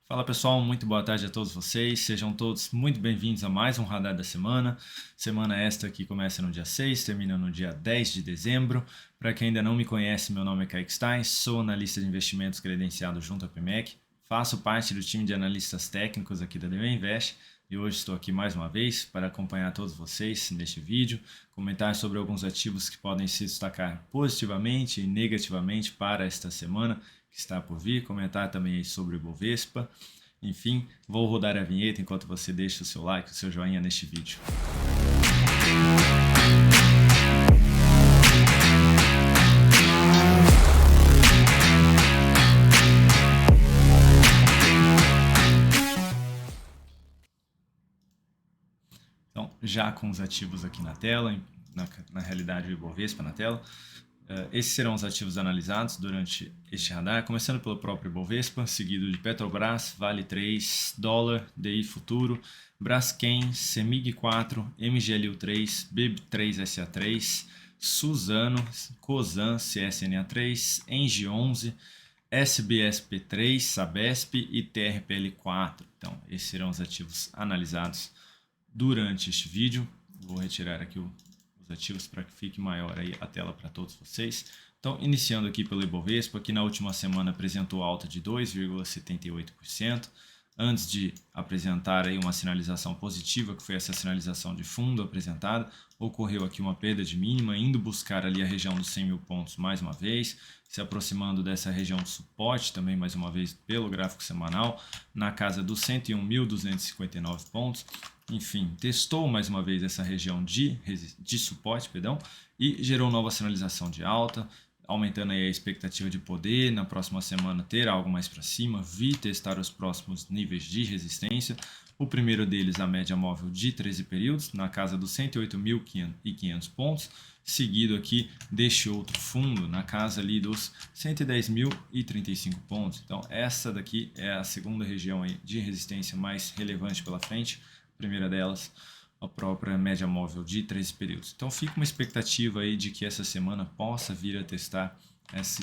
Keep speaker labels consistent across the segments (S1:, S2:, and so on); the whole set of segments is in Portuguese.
S1: Fala pessoal, muito boa tarde a todos vocês, sejam todos muito bem-vindos a mais um Radar da Semana. Semana esta que começa no dia 6, termina no dia 10 de dezembro. Para quem ainda não me conhece, meu nome é Kaique Stein, sou analista de investimentos credenciado junto à PMEC, faço parte do time de analistas técnicos aqui da DB Invest e hoje estou aqui mais uma vez para acompanhar todos vocês neste vídeo, comentar sobre alguns ativos que podem se destacar positivamente e negativamente para esta semana que está por vir, comentar também sobre o Ibovespa. Enfim, vou rodar a vinheta enquanto você deixa o seu like, o seu joinha neste vídeo. Então, já com os ativos aqui na tela, na realidade o Ibovespa na tela, esses serão os ativos analisados durante este radar, começando pelo próprio Ibovespa, seguido de Petrobras, Vale 3, Dólar, DI Futuro, Braskem, Semig 4, MGLU 3, BIB3 SA3, Suzano, Cosan, CSNA 3, Engie 11, SBSP 3, Sabesp e TRPL 4. Então, esses serão os ativos analisados durante este vídeo. Vou retirar aqui os ativos para que fique maior aí a tela para todos vocês. Então, iniciando aqui pelo Ibovespa, que na última semana apresentou alta de 2,78%, antes de apresentar aí uma sinalização positiva, que foi essa sinalização de fundo apresentada, ocorreu aqui uma perda de mínima, indo buscar ali a região dos 100 mil pontos mais uma vez, se aproximando dessa região de suporte também mais uma vez pelo gráfico semanal, na casa dos 101.259 pontos. Enfim, testou mais uma vez essa região de suporte, e gerou nova sinalização de alta, aumentando aí a expectativa de poder na próxima semana ter algo mais para cima, vir testar os próximos níveis de resistência. O primeiro deles, a média móvel de 13 períodos, na casa dos 108.500 pontos, seguido aqui deste outro fundo, na casa ali dos 110.035 pontos. Então, essa daqui é a segunda região aí de resistência mais relevante pela frente. A primeira delas, a própria média móvel de 13 períodos. Então fica uma expectativa aí de que essa semana possa vir a testar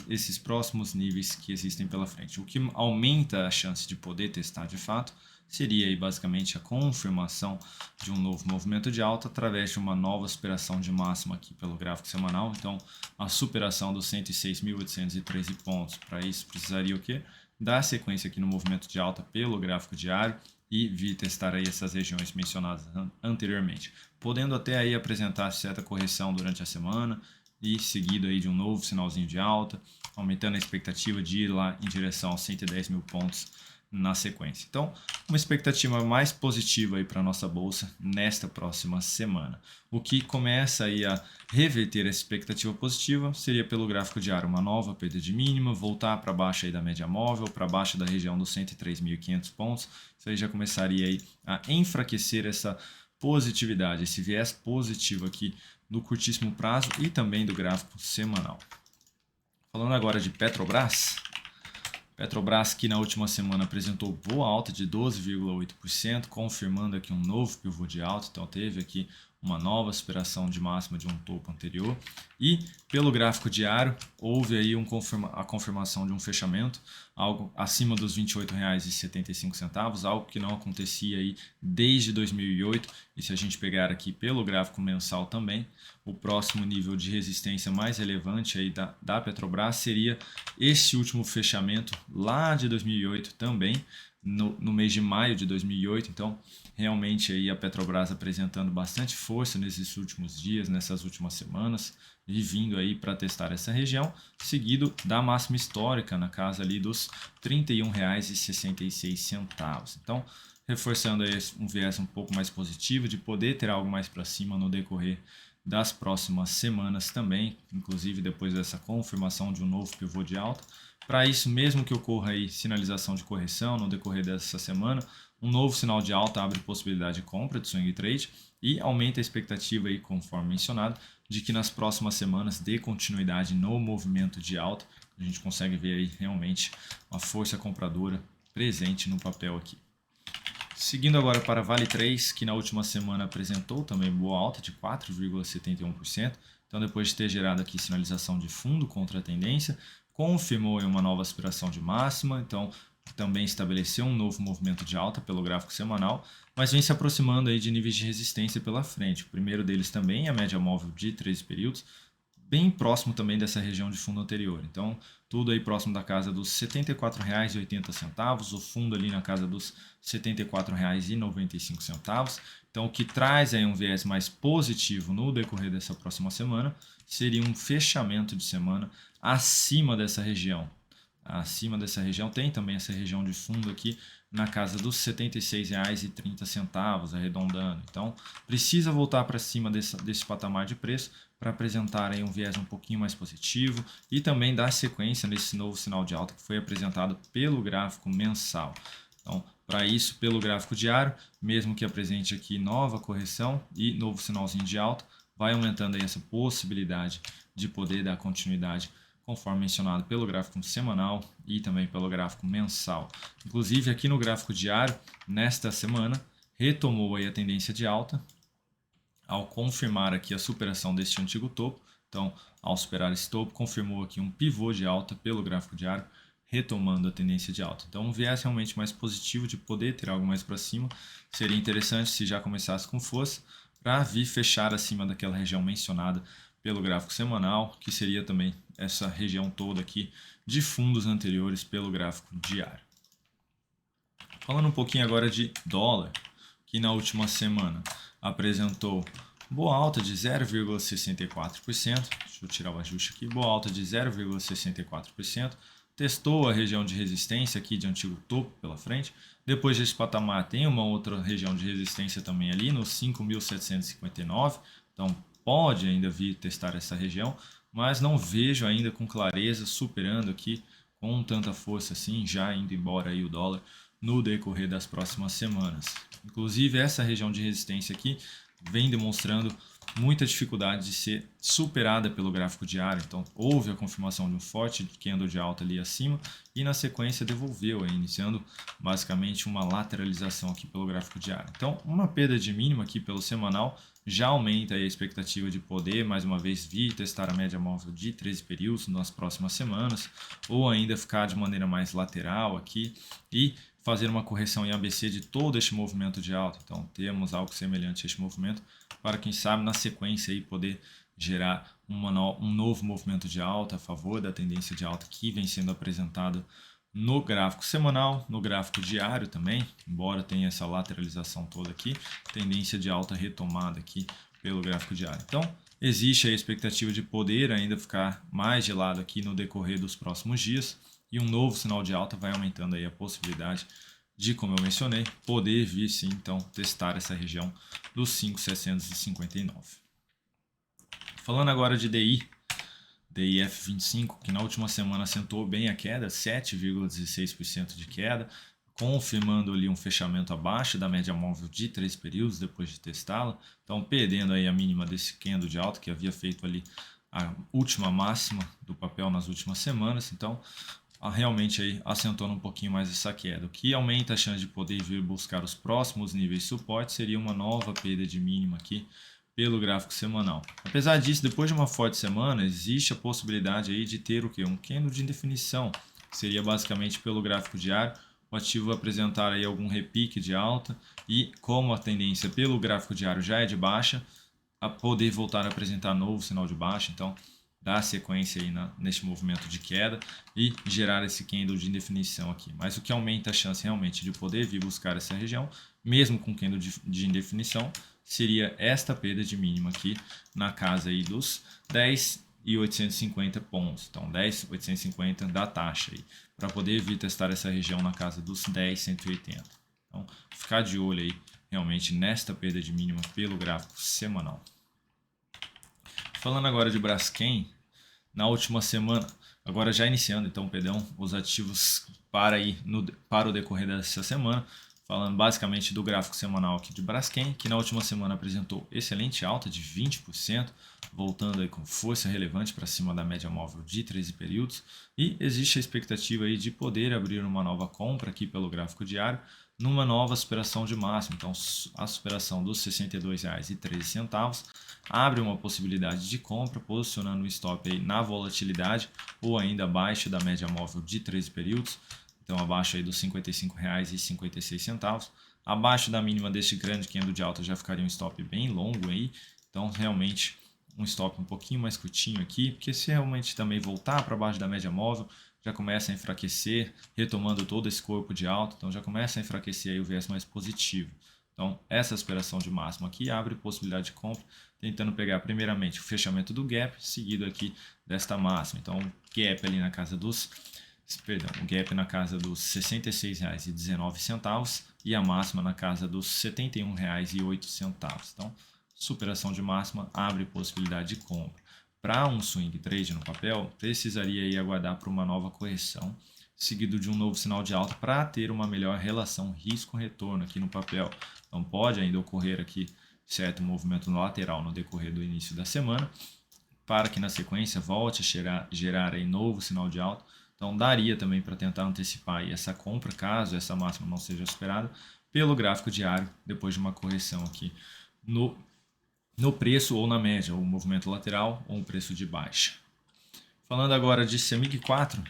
S1: esses próximos níveis que existem pela frente. O que aumenta a chance de poder testar de fato seria aí basicamente a confirmação de um novo movimento de alta através de uma nova superação de máxima aqui pelo gráfico semanal. Então a superação dos 106.813 pontos. Para isso precisaria o quê? Dar sequência aqui no movimento de alta pelo gráfico diário e vir testar aí essas regiões mencionadas anteriormente, podendo até aí apresentar certa correção durante a semana e seguido aí de um novo sinalzinho de alta, aumentando a expectativa de ir lá em direção aos 110 mil pontos na sequência. Então, uma expectativa mais positiva aí para a nossa bolsa nesta próxima semana. O que começa aí a reverter essa expectativa positiva seria pelo gráfico diário, uma nova perda de mínima, voltar para baixo aí da média móvel, para baixo da região dos 103.500 pontos. Isso aí já começaria aí a enfraquecer essa positividade, esse viés positivo aqui no curtíssimo prazo e também do gráfico semanal. Falando agora de Petrobras, que na última semana apresentou boa alta de 12,8%, confirmando aqui um novo pivô de alta, então teve aqui uma nova superação de máxima de um topo anterior. E pelo gráfico diário, houve aí a confirmação de um fechamento, algo acima dos R$ 28,75, algo que não acontecia aí desde 2008. E se a gente pegar aqui pelo gráfico mensal também, o próximo nível de resistência mais relevante aí da Petrobras seria este último fechamento lá de 2008 também, no mês de maio de 2008. Então, realmente aí a Petrobras apresentando bastante força nesses últimos dias, nessas últimas semanas, e vindo aí para testar essa região, seguido da máxima histórica na casa ali dos R$ 31,66. Então, reforçando aí um viés um pouco mais positivo de poder ter algo mais para cima no decorrer das próximas semanas também, inclusive depois dessa confirmação de um novo pivô de alta. Para isso, mesmo que ocorra aí sinalização de correção no decorrer dessa semana, um novo sinal de alta abre possibilidade de compra de swing trade e aumenta a expectativa aí, conforme mencionado, de que nas próximas semanas dê continuidade no movimento de alta. A gente consegue ver aí realmente uma força compradora presente no papel aqui. Seguindo agora para Vale 3, que na última semana apresentou também boa alta de 4,71%. Então, depois de ter gerado aqui sinalização de fundo contra a tendência, confirmou uma nova aspiração de máxima. Então, também estabeleceu um novo movimento de alta pelo gráfico semanal, mas vem se aproximando aí de níveis de resistência pela frente. O primeiro deles também é a média móvel de 13 períodos, bem próximo também dessa região de fundo anterior. Então, tudo aí próximo da casa dos R$ 74,80, o fundo ali na casa dos R$ 74,95. Então, o que traz aí um viés mais positivo no decorrer dessa próxima semana seria um fechamento de semana acima dessa região. Acima dessa região tem também essa região de fundo aqui na casa dos R$ 76,30, arredondando. Então, precisa voltar para cima desse patamar de preço para apresentar aí um viés um pouquinho mais positivo e também dar sequência nesse novo sinal de alta que foi apresentado pelo gráfico mensal. Então, para isso, pelo gráfico diário, mesmo que apresente aqui nova correção e novo sinalzinho de alta, vai aumentando aí essa possibilidade de poder dar continuidade conforme mencionado pelo gráfico semanal e também pelo gráfico mensal. Inclusive aqui no gráfico diário, nesta semana, retomou aí a tendência de alta ao confirmar aqui a superação deste antigo topo. Então, ao superar esse topo, confirmou aqui um pivô de alta pelo gráfico diário, retomando a tendência de alta. Então, um viés realmente mais positivo de poder ter algo mais para cima. Seria interessante se já começasse com força para vir fechar acima daquela região mencionada pelo gráfico semanal, que seria também essa região toda aqui de fundos anteriores pelo gráfico diário. Falando um pouquinho agora de dólar, que na última semana apresentou boa alta de 0,64%, deixa eu tirar o ajuste aqui, boa alta de 0,64%, testou a região de resistência aqui de antigo topo pela frente, depois desse patamar tem uma outra região de resistência também ali no 5.759, então pode ainda vir testar essa região, mas não vejo ainda com clareza superando aqui com tanta força assim, já indo embora aí o dólar no decorrer das próximas semanas. Inclusive essa região de resistência aqui vem demonstrando muita dificuldade de ser superada pelo gráfico diário, então houve a confirmação de um forte candle de alta ali acima e na sequência devolveu, aí, iniciando basicamente uma lateralização aqui pelo gráfico diário. Então uma perda de mínima aqui pelo semanal já aumenta aí a expectativa de poder, mais uma vez, vir testar a média móvel de 13 períodos nas próximas semanas, ou ainda ficar de maneira mais lateral aqui e fazer uma correção em ABC de todo este movimento de alta. Então temos algo semelhante a este movimento para quem sabe na sequência aí poder gerar um novo movimento de alta a favor da tendência de alta que vem sendo apresentada no gráfico semanal, no gráfico diário também, embora tenha essa lateralização toda aqui, tendência de alta retomada aqui pelo gráfico diário. Então, existe a expectativa de poder ainda ficar mais de lado aqui no decorrer dos próximos dias e um novo sinal de alta vai aumentando aí a possibilidade de, como eu mencionei, poder vir sim, então, testar essa região dos 5.759. Falando agora de DIF25, que na última semana acentuou bem a queda, 7,16% de queda, confirmando ali um fechamento abaixo da média móvel de 3 períodos depois de testá-la, então perdendo aí a mínima desse candle de alta que havia feito ali a última máxima do papel nas últimas semanas, então realmente aí acentuando um pouquinho mais essa queda. O que aumenta a chance de poder vir buscar os próximos níveis de suporte seria uma nova perda de mínima aqui pelo gráfico semanal. Apesar disso, depois de uma forte semana, existe a possibilidade aí de ter o que? Um candle de indefinição, que seria basicamente pelo gráfico diário, o ativo apresentar aí algum repique de alta e como a tendência pelo gráfico diário já é de baixa, a poder voltar a apresentar novo sinal de baixa, então dar sequência aí neste movimento de queda e gerar esse candle de indefinição aqui. Mas o que aumenta a chance realmente de poder vir buscar essa região, mesmo com candle de indefinição, seria esta perda de mínima aqui na casa aí dos 10.850 pontos. Então 10.850 da taxa aí, para poder vir testar essa região na casa dos 10.180. Então ficar de olho aí realmente nesta perda de mínima pelo gráfico semanal. Falando agora de Braskem, na última semana, agora já iniciando então, perdão, os ativos para o decorrer dessa semana, falando basicamente do gráfico semanal aqui de Braskem, que na última semana apresentou excelente alta de 20%, voltando aí com força relevante para cima da média móvel de 13 períodos, e existe a expectativa aí de poder abrir uma nova compra aqui pelo gráfico diário, numa nova superação de máximo, então a superação dos R$ 62,13 abre uma possibilidade de compra, posicionando o stop aí na volatilidade ou ainda abaixo da média móvel de 13 períodos, então abaixo aí dos R$ 55,56. Abaixo da mínima deste grande candle de alta já ficaria um stop bem longo aí, então realmente um stop um pouquinho mais curtinho aqui, porque se realmente também voltar para baixo da média móvel, já começa a enfraquecer, retomando todo esse corpo de alta, então já começa a enfraquecer aí o viés mais positivo. Então essa aspiração de máximo aqui abre possibilidade de compra, tentando pegar primeiramente o fechamento do gap, seguido aqui desta máxima. Então gap ali na casa dos o gap na casa dos R$ 66,19 e a máxima na casa dos R$ 71,08. Então, superação de máxima abre possibilidade de compra. Para um swing trade no papel, precisaria aí aguardar por uma nova correção, seguido de um novo sinal de alta para ter uma melhor relação risco-retorno aqui no papel. Então, pode ainda ocorrer aqui certo movimento lateral no decorrer do início da semana, para que na sequência volte a gerar aí novo sinal de alta. Então daria também para tentar antecipar aí essa compra, caso essa máxima não seja superada, pelo gráfico diário, depois de uma correção aqui no preço ou na média, ou um movimento lateral ou um preço de baixa. Falando agora de CEMIG 4,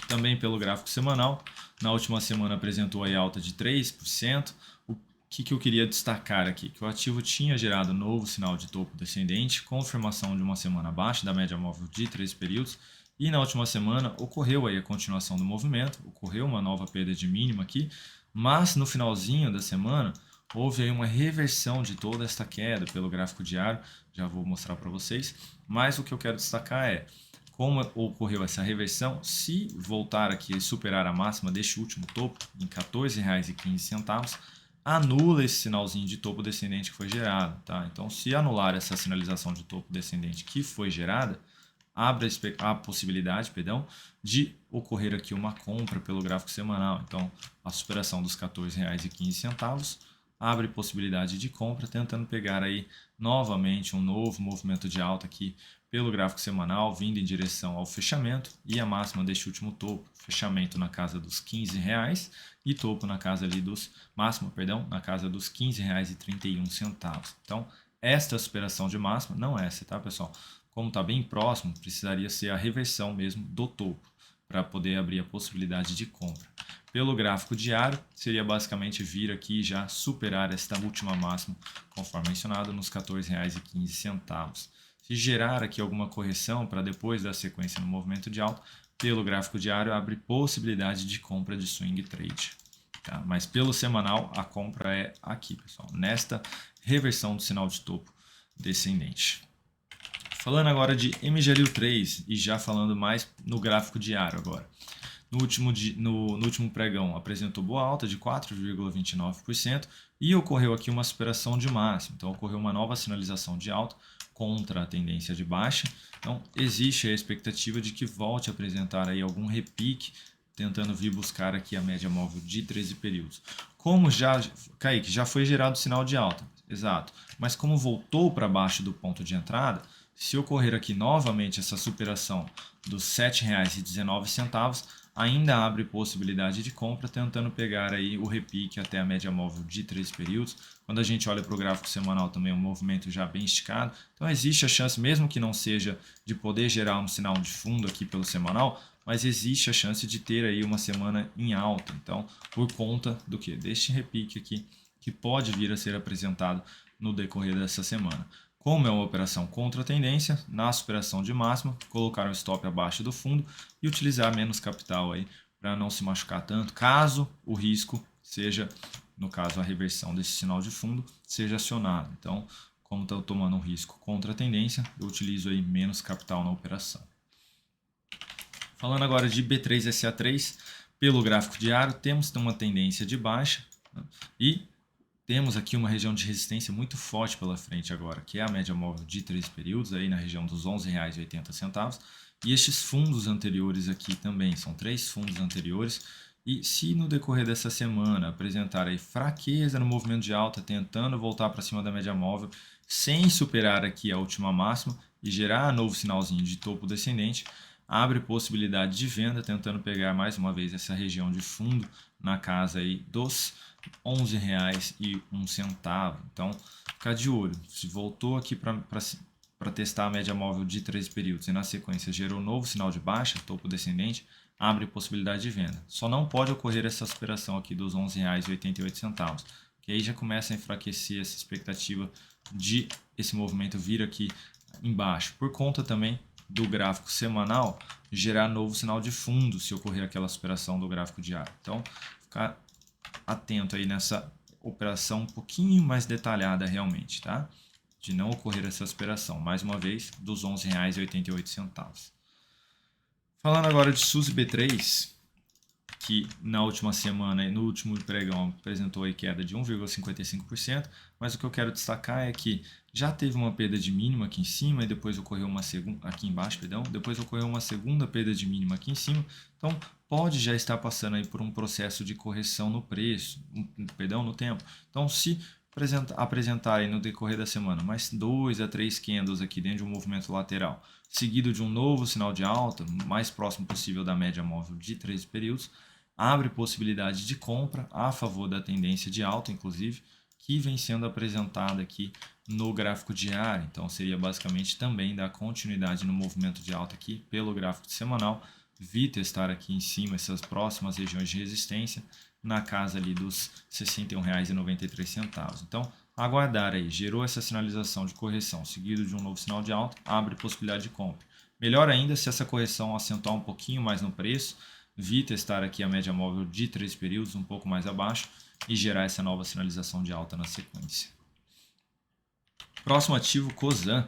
S1: também pelo gráfico semanal, na última semana apresentou aí alta de 3%. O que eu queria destacar aqui? Que o ativo tinha gerado novo sinal de topo descendente, confirmação de uma semana abaixo da média móvel de 3 períodos, e na última semana ocorreu aí a continuação do movimento, ocorreu uma nova perda de mínima aqui, mas no finalzinho da semana houve aí uma reversão de toda esta queda pelo gráfico diário, já vou mostrar para vocês, mas o que eu quero destacar é como ocorreu essa reversão. Se voltar aqui e superar a máxima deste último topo, em R$ 14,15, anula esse sinalzinho de topo descendente que foi gerado. Tá? Então, se anular essa sinalização de topo descendente que foi gerada, abre a possibilidade, de ocorrer aqui uma compra pelo gráfico semanal. Então, a superação dos R$ 14,15 abre possibilidade de compra, tentando pegar aí novamente um novo movimento de alta aqui pelo gráfico semanal, vindo em direção ao fechamento e a máxima deste último topo, fechamento na casa dos R$ 15 e topo na casa ali dos na casa dos R$ 15,31. Então, esta superação de máxima, não essa, tá, pessoal? Como está bem próximo, precisaria ser a reversão mesmo do topo para poder abrir a possibilidade de compra. Pelo gráfico diário, seria basicamente vir aqui e já superar esta última máxima, conforme mencionado, nos R$ 14,15. Se gerar aqui alguma correção para depois da sequência no movimento de alta, pelo gráfico diário abre possibilidade de compra de swing trade. Tá? Mas pelo semanal, a compra é aqui, pessoal, nesta reversão do sinal de topo descendente. Falando agora de MGLU3 e já falando mais no gráfico diário agora. No último pregão apresentou boa alta de 4,29% e ocorreu aqui uma superação de máximo. Então ocorreu uma nova sinalização de alta contra a tendência de baixa. Então existe a expectativa de que volte a apresentar aí algum repique, tentando vir buscar aqui a média móvel de 13 períodos. Como Kaique, já foi gerado sinal de alta, exato, mas como voltou para baixo do ponto de entrada, se ocorrer aqui novamente essa superação dos R$ 7,19, ainda abre possibilidade de compra, tentando pegar aí o repique até a média móvel de 3 períodos. Quando a gente olha para o gráfico semanal também, um movimento já bem esticado. Então existe a chance, mesmo que não seja de poder gerar um sinal de fundo aqui pelo semanal, mas existe a chance de ter aí uma semana em alta. Então, por conta do que? Deste repique aqui, que pode vir a ser apresentado no decorrer dessa semana. Como é uma operação contra a tendência, na superação de máxima, colocar um stop abaixo do fundo e utilizar menos capital aí para não se machucar tanto, caso o risco seja, no caso a reversão desse sinal de fundo, seja acionado. Então, como estou tomando um risco contra a tendência, eu utilizo aí menos capital na operação. Falando agora de B3SA3, pelo gráfico diário, temos uma tendência de baixa, né? E temos aqui uma região de resistência muito forte pela frente agora, que é a média móvel de 3 períodos, aí na região dos R$ 11,80. E estes fundos anteriores aqui também, são 3 fundos anteriores. E se no decorrer dessa semana apresentar aí fraqueza no movimento de alta, tentando voltar para cima da média móvel, sem superar aqui a última máxima e gerar novo sinalzinho de topo descendente, abre possibilidade de venda, tentando pegar mais uma vez essa região de fundo na casa aí dos R$ 11,01. Então, ficar de olho. Se voltou aqui para testar a média móvel de 3 períodos e na sequência gerou um novo sinal de baixa, topo descendente, abre possibilidade de venda. Só não pode ocorrer essa superação aqui dos R$ 11,88, que aí já começa a enfraquecer essa expectativa de esse movimento vir aqui embaixo, por conta também do gráfico semanal gerar novo sinal de fundo se ocorrer aquela superação do gráfico diário. Então, ficar atento aí nessa operação um pouquinho mais detalhada realmente, tá? De não ocorrer essa superação, mais uma vez, dos R$ 11,88. Falando agora de SUS B3, que na última semana, no último pregão, apresentou aí queda de 1,55%, mas o que eu quero destacar é que já teve uma perda de mínima aqui em cima e depois ocorreu uma segunda, aqui embaixo, perdão, depois ocorreu uma segunda perda de mínima aqui em cima, então pode já estar passando aí por um processo de correção no preço, perdão, no tempo. Então, se apresentarem no decorrer da semana mais 2 a 3 candles aqui dentro de um movimento lateral, seguido de um novo sinal de alta, mais próximo possível da média móvel de 13 períodos, abre possibilidade de compra a favor da tendência de alta, inclusive, que vem sendo apresentada aqui no gráfico diário. Então, seria basicamente também dar continuidade no movimento de alta aqui pelo gráfico semanal, vi testar aqui em cima essas próximas regiões de resistência, na casa ali dos R$ 61,93. Então, aguardar aí, gerou essa sinalização de correção, seguido de um novo sinal de alta, abre possibilidade de compra. Melhor ainda se essa correção acentuar um pouquinho mais no preço, vi testar aqui a média móvel de 3 períodos, um pouco mais abaixo, e gerar essa nova sinalização de alta na sequência. Próximo ativo, Cosan.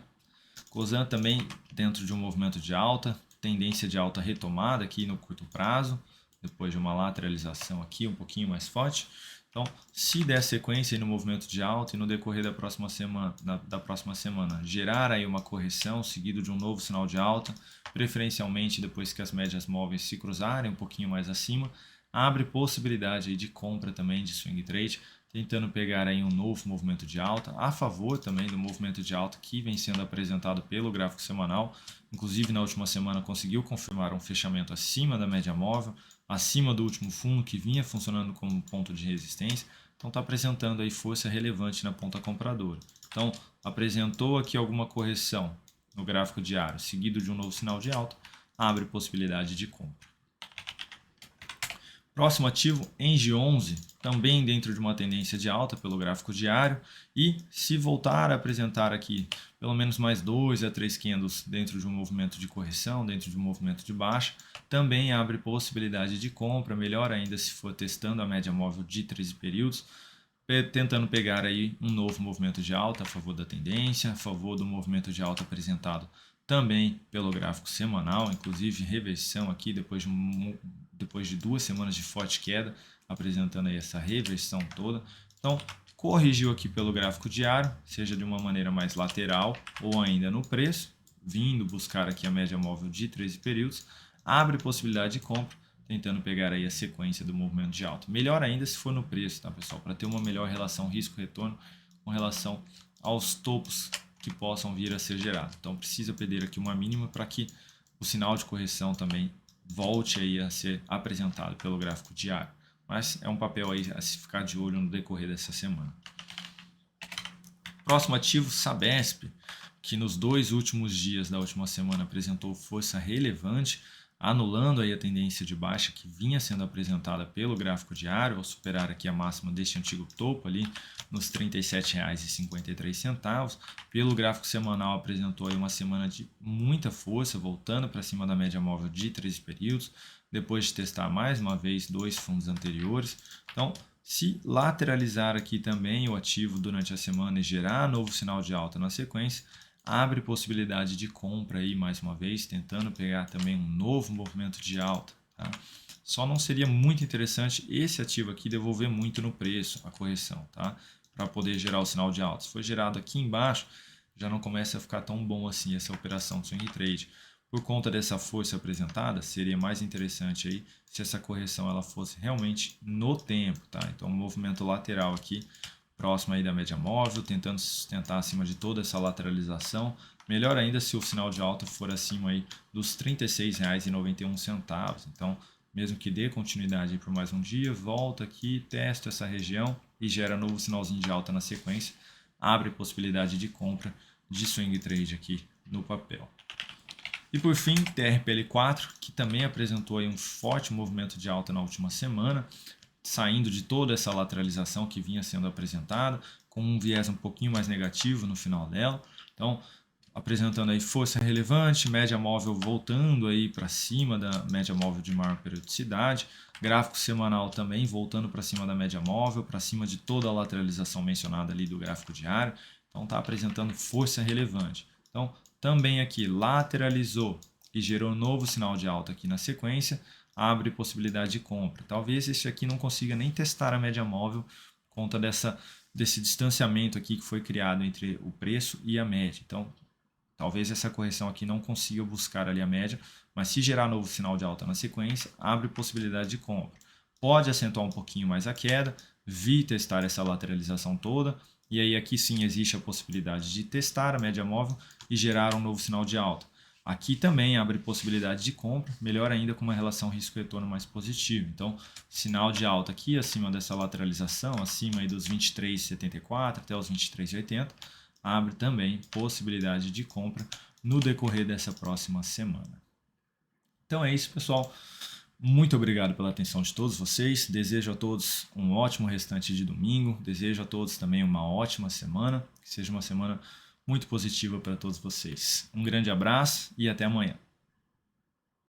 S1: Cosan também dentro de um movimento de alta, tendência de alta retomada aqui no curto prazo, depois de uma lateralização aqui um pouquinho mais forte. Então, se der sequência no movimento de alta e no decorrer da próxima semana gerar aí uma correção seguido de um novo sinal de alta, preferencialmente depois que as médias móveis se cruzarem um pouquinho mais acima, abre possibilidade aí de compra também de swing trade, tentando pegar aí um novo movimento de alta, a favor também do movimento de alta que vem sendo apresentado pelo gráfico semanal. Inclusive, na última semana conseguiu confirmar um fechamento acima da média móvel, acima do último fundo que vinha funcionando como ponto de resistência. Então, está apresentando aí força relevante na ponta compradora. Então, apresentou aqui alguma correção no gráfico diário, seguido de um novo sinal de alta, abre possibilidade de compra. Próximo ativo, Engie 11, também dentro de uma tendência de alta pelo gráfico diário, e se voltar a apresentar aqui pelo menos mais 2 a 3 candles dentro de um movimento de correção, dentro de um movimento de baixa, também abre possibilidade de compra, melhor ainda se for testando a média móvel de 13 períodos, tentando pegar aí um novo movimento de alta a favor da tendência, a favor do movimento de alta apresentado também pelo gráfico semanal, inclusive reversão aqui depois de 2 semanas de forte queda, apresentando aí essa reversão toda. Então, corrigiu aqui pelo gráfico diário, seja de uma maneira mais lateral ou ainda no preço, vindo buscar aqui a média móvel de 13 períodos, abre possibilidade de compra, tentando pegar aí a sequência do movimento de alta. Melhor ainda se for no preço, tá, pessoal? Para ter uma melhor relação risco-retorno com relação aos topos que possam vir a ser gerados. Então, precisa perder aqui uma mínima para que o sinal de correção também volte aí a ser apresentado pelo gráfico diário. Mas é um papel aí a se ficar de olho no decorrer dessa semana. Próximo ativo, Sabesp, que nos 2 últimos dias da última semana apresentou força relevante, anulando aí a tendência de baixa que vinha sendo apresentada pelo gráfico diário, ao superar aqui a máxima deste antigo topo ali nos R$ 37,53. Pelo gráfico semanal apresentou aí uma semana de muita força, voltando para cima da média móvel de 13 períodos, depois de testar mais uma vez 2 fundos anteriores. Então, se lateralizar aqui também o ativo durante a semana e gerar novo sinal de alta na sequência, abre possibilidade de compra aí mais uma vez, tentando pegar também um novo movimento de alta. Tá? Só não seria muito interessante esse ativo aqui devolver muito no preço, a correção, tá? Para poder gerar o sinal de alta. Se for gerado aqui embaixo, já não começa a ficar tão bom assim essa operação de swing trade. Por conta dessa força apresentada, seria mais interessante aí se essa correção ela fosse realmente no tempo, tá? Então, um movimento lateral aqui, próximo aí da média móvel, tentando sustentar acima de toda essa lateralização. Melhor ainda se o sinal de alta for acima aí dos R$ 36,91. Então, mesmo que dê continuidade por mais um dia, volta aqui, testa essa região e gera novo sinalzinho de alta na sequência. Abre possibilidade de compra de swing trade aqui no papel. E por fim, TRPL4, que também apresentou aí um forte movimento de alta na última semana, saindo de toda essa lateralização que vinha sendo apresentada, com um viés um pouquinho mais negativo no final dela. Então, apresentando aí força relevante, média móvel voltando aí para cima da média móvel de maior periodicidade, gráfico semanal também voltando para cima da média móvel, para cima de toda a lateralização mencionada ali do gráfico diário. Então está apresentando força relevante. Então também aqui lateralizou e gerou um novo sinal de alta aqui na sequência, abre possibilidade de compra. Talvez este aqui não consiga nem testar a média móvel por conta desse distanciamento aqui que foi criado entre o preço e a média. Então talvez essa correção aqui não consiga buscar ali a média, mas se gerar novo sinal de alta na sequência, abre possibilidade de compra. Pode acentuar um pouquinho mais a queda, vi testar essa lateralização toda, e aí aqui sim existe a possibilidade de testar a média móvel e gerar um novo sinal de alta. Aqui também abre possibilidade de compra, melhor ainda com uma relação risco-retorno mais positiva. Então, sinal de alta aqui acima dessa lateralização, acima aí dos 23,74 até os 23,80, abre também possibilidade de compra no decorrer dessa próxima semana. Então é isso, pessoal. Muito obrigado pela atenção de todos vocês. Desejo a todos um ótimo restante de domingo. Desejo a todos também uma ótima semana. Que seja uma semana muito positiva para todos vocês. Um grande abraço e até amanhã.